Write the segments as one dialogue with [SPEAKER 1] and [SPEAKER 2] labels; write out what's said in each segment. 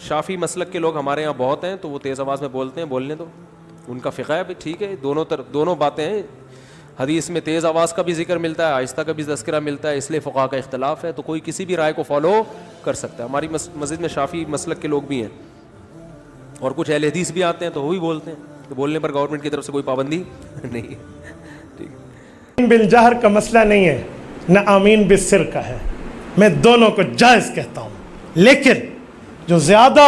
[SPEAKER 1] شافی مسلک کے لوگ ہمارے یہاں بہت ہیں تو وہ تیز آواز میں بولتے ہیں, بولنے دو, ان کا فقہ ہے بھی ٹھیک ہے, دونوں باتیں ہیں. حدیث میں تیز آواز کا بھی ذکر ملتا ہے, آہستہ کا بھی تذکرہ ملتا ہے, اس لیے فقہا کا اختلاف ہے, تو کوئی کسی بھی رائے کو فالو کر سکتا ہے. ہماری مسجد میں شافی مسلک کے لوگ بھی ہیں اور کچھ اہل حدیث بھی آتے ہیں تو وہ بھی بولتے ہیں, تو بولنے پر گورنمنٹ کی طرف سے کوئی پابندی نہیں ہے. ٹھیک,
[SPEAKER 2] بالجہر کا مسئلہ نہیں ہے, نہ آمین بالسر کا ہے. میں دونوں کو جائز کہتا ہوں, لیکن جو زیادہ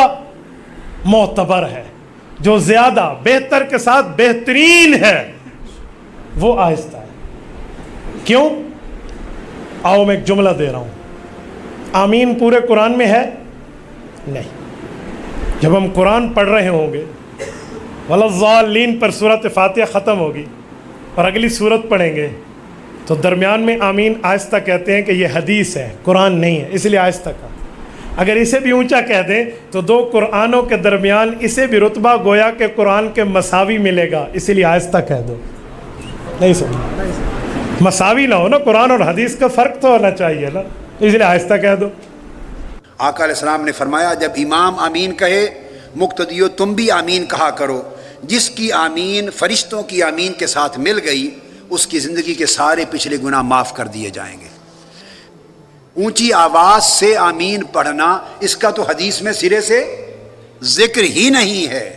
[SPEAKER 2] معتبر ہے, جو زیادہ بہتر کے ساتھ بہترین ہے, وہ آہستہ ہے. کیوں؟ آؤ میں ایک جملہ دے رہا ہوں. آمین پورے قرآن میں ہے نہیں. جب ہم قرآن پڑھ رہے ہوں گے, وَلَضَّالِّينَ پر سورۃ فاتحہ ختم ہوگی اور اگلی سورت پڑھیں گے, تو درمیان میں آمین آہستہ کہتے ہیں کہ یہ حدیث ہے, قرآن نہیں ہے, اس لیے آہستہ کہا. اگر اسے بھی اونچا کہہ دیں تو دو قرآنوں کے درمیان اسے بھی رتبہ گویا کہ قرآن کے مساوی ملے گا, اسی لیے آہستہ کہہ دو. نہیں سمجھا؟ مساوی نہ ہو نا, قرآن اور حدیث کا فرق تو ہونا چاہیے نا, اس لیے آہستہ کہہ دو.
[SPEAKER 3] آقا علیہ السلام نے فرمایا جب امام آمین کہے مقتدیو تم بھی آمین کہا کرو. جس کی آمین فرشتوں کی آمین کے ساتھ مل گئی اس کی زندگی کے سارے پچھلے گناہ معاف کر دیے جائیں گے. اونچی آواز سے آمین پڑھنا اس کا تو حدیث میں سرے سے ذکر ہی نہیں ہے,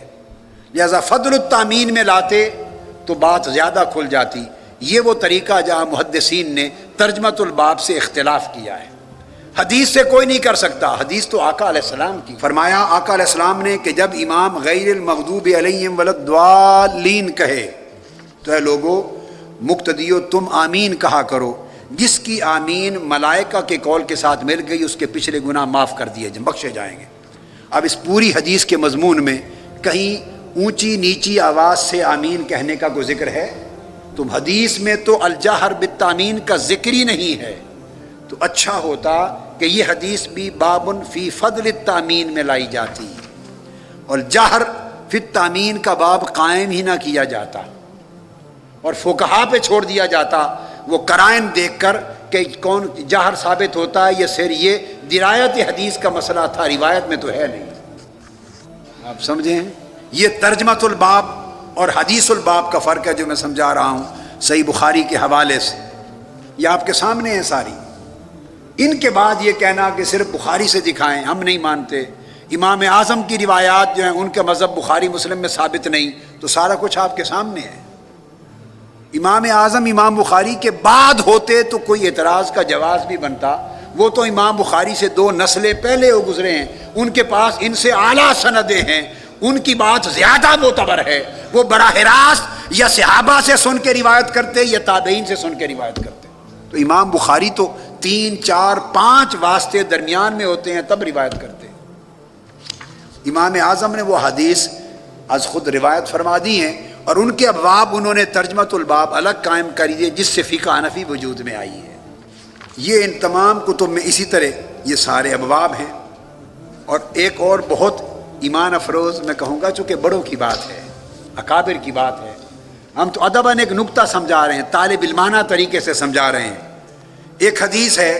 [SPEAKER 3] لہذا فضل التامین میں لاتے تو بات زیادہ کھل جاتی. یہ وہ طریقہ جہاں محدثین نے ترجمۃ الباب سے اختلاف کیا ہے, حدیث سے کوئی نہیں کر سکتا. حدیث تو آقا علیہ السلام کی. فرمایا آقا علیہ السلام نے کہ جب امام غیر المغضوب علیہم ولا-الضالین کہے تو اے لوگو مقتدیو تم آمین کہا کرو. جس کی آمین ملائکہ کے قول کے ساتھ مل گئی اس کے پچھلے گناہ معاف کر دیے بخشے جائیں گے. اب اس پوری حدیث کے مضمون میں کہیں اونچی نیچی آواز سے آمین کہنے کا کوئی ذکر ہے؟ تو حدیث میں تو الجہر بالتامین کا ذکر ہی نہیں ہے. تو اچھا ہوتا کہ یہ حدیث بھی بابن فی فضل التامین میں لائی جاتی اور جہر فی التامین کا باب قائم ہی نہ کیا جاتا اور فقہا پہ چھوڑ دیا جاتا وہ قرائن دیکھ کر کہ کون جہر ثابت ہوتا ہے یا صرف یہ درایت حدیث کا مسئلہ تھا, روایت میں تو ہے نہیں. آپ سمجھیں, یہ ترجمۃ الباب اور حدیث الباب کا فرق ہے جو میں سمجھا رہا ہوں صحیح بخاری کے حوالے سے. یہ آپ کے سامنے ہیں ساری. ان کے بعد یہ کہنا کہ صرف بخاری سے دکھائیں, ہم نہیں مانتے. امام اعظم کی روایات جو ہیں ان کا مذہب بخاری مسلم میں ثابت نہیں, تو سارا کچھ آپ کے سامنے ہے. امام اعظم امام بخاری کے بعد ہوتے تو کوئی اعتراض کا جواز بھی بنتا. وہ تو امام بخاری سے 2 نسلیں پہلے وہ گزرے ہیں, ان کے پاس ان سے اعلیٰ سندیں ہیں, ان کی بات زیادہ معتبر ہے. وہ براہ راست یا صحابہ سے سن کے روایت کرتے یا تابعین سے سن کے روایت کرتے. تو امام بخاری تو 3 4 5 واسطے درمیان میں ہوتے ہیں تب روایت کرتے. امام اعظم نے وہ حدیث از خود روایت فرما دی ہیں اور ان کے ابواب انہوں نے ترجمۃ الباب الگ قائم کر دیے جس سے فقہ حنفی وجود میں آئی ہے. یہ ان تمام کتب میں اسی طرح یہ سارے ابواب ہیں. اور ایک اور بہت ایمان افروز میں کہوں گا, چونکہ بڑوں کی بات ہے, اکابر کی بات ہے, ہم تو ادباً ایک نکتہ سمجھا رہے ہیں, طالب علمانہ طریقے سے سمجھا رہے ہیں. ایک حدیث ہے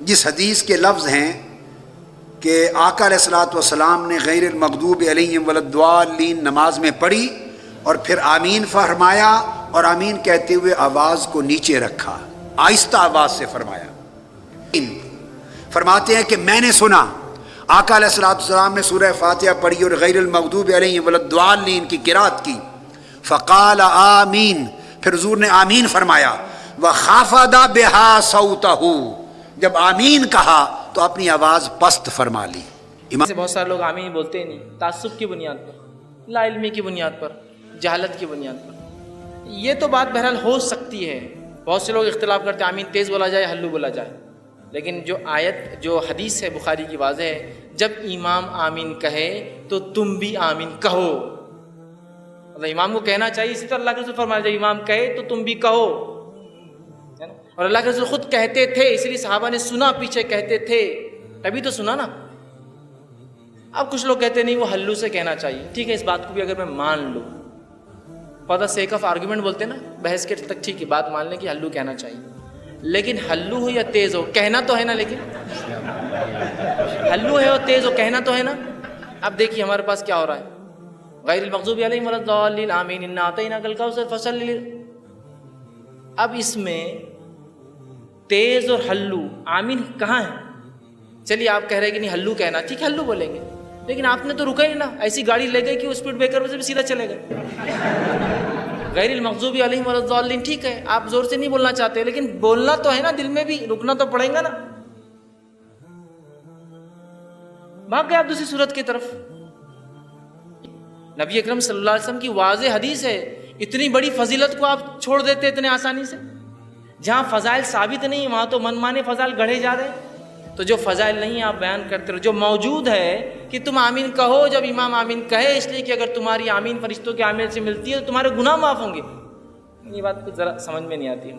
[SPEAKER 3] جس حدیث کے لفظ ہیں کہ آقا علیہ الصلوۃ والسلام نے غیر المغضوب علیہم ولا-الضالین نماز میں پڑھی اور پھر آمین فرمایا اور آمین کہتے ہوئے آواز کو نیچے رکھا, آہستہ آواز سے فرمایا. فرماتے ہیں کہ میں نے سنا آقا علیہ الصلوۃ والسلام نے سورہ فاتحہ پڑھی اور غیر المغضوب علیہم ولا-الضالین کی قرات کی. فقال آمین, پھر حضور نے آمین فرمایا. وخافض بها صوتہ, جب آمین کہا تو اپنی آواز پست فرما لی.
[SPEAKER 4] سے بہت سارے لوگ آمین بولتے ہی نہیں, تعصب کی بنیاد پر, لا علمی کی بنیاد پر, جہالت کی بنیاد پر. یہ تو بات بہرحال ہو سکتی ہے, بہت سے لوگ اختلاف کرتے ہیں آمین تیز بولا جائے ہلو بولا جائے, لیکن جو آیت جو حدیث ہے بخاری کی واضح ہے, جب امام آمین کہے تو تم بھی آمین کہو. مطلب امام کو کہنا چاہیے, اسی طرح اللہ کے رسول فرمایا جب امام کہے تو تم بھی کہو. اور اللہ کے رسول خود کہتے تھے, اس لیے صحابہ نے سنا, پیچھے کہتے تھے تبھی تو سنا نا. اب کچھ لوگ کہتے نہیں وہ ہلو سے کہنا چاہیے. ٹھیک ہے, اس بات کو بھی اگر میں مان لوں, for the sake of argument بولتے ہیں نا, بحث کے تک ٹھیک ہے بات مان لیں کہ ہلو کہنا چاہیے, لیکن ہلو ہو یا تیز ہو کہنا تو ہے نا، لیکن ہلو ہے اور تیز ہو کہنا تو ہے نا. اب دیکھیے ہمارے پاس کیا ہو رہا ہے، غیر المغضوب علیہم ولا الضالین آمین انا اعطیناک الکوثر فصل. اب اس میں تیز اور ہلو آمین کہاں ہے؟ چلیے آپ کہہ رہے ہیں کہ نہیں ہلو کہنا، ٹھیک ہے ہلو بولیں گے، لیکن آپ نے تو رکا ہی نا، ایسی گاڑی لے گئے کہ وہ اسپیڈ بریکر سے بھی سیدھا چلے گئے. غیر المغضوب علیہم ولا الضالین ٹھیک ہے آپ زور سے نہیں بولنا چاہتے، لیکن بولنا تو ہے نا، دل میں بھی رکنا تو پڑے گا نا. بھاگ گئے آپ دوسری صورت کی طرف. نبی اکرم صلی اللہ علیہ وسلم کی واضح حدیث ہے، اتنی بڑی فضیلت کو آپ چھوڑ دیتے اتنے آسانی سے. جہاں فضائل ثابت نہیں وہاں تو من مانے فضائل گڑھے جا رہے ہیں. تو جو فضائل نہیں آپ بیان کرتے رہو، جو موجود ہے کہ تم آمین کہو جب امام آمین کہے، اس لیے کہ اگر تمہاری آمین فرشتوں کے آمین سے ملتی ہے تو تمہارے گناہ معاف ہوں گے. یہ بات کچھ ذرا سمجھ میں نہیں آتی ہے.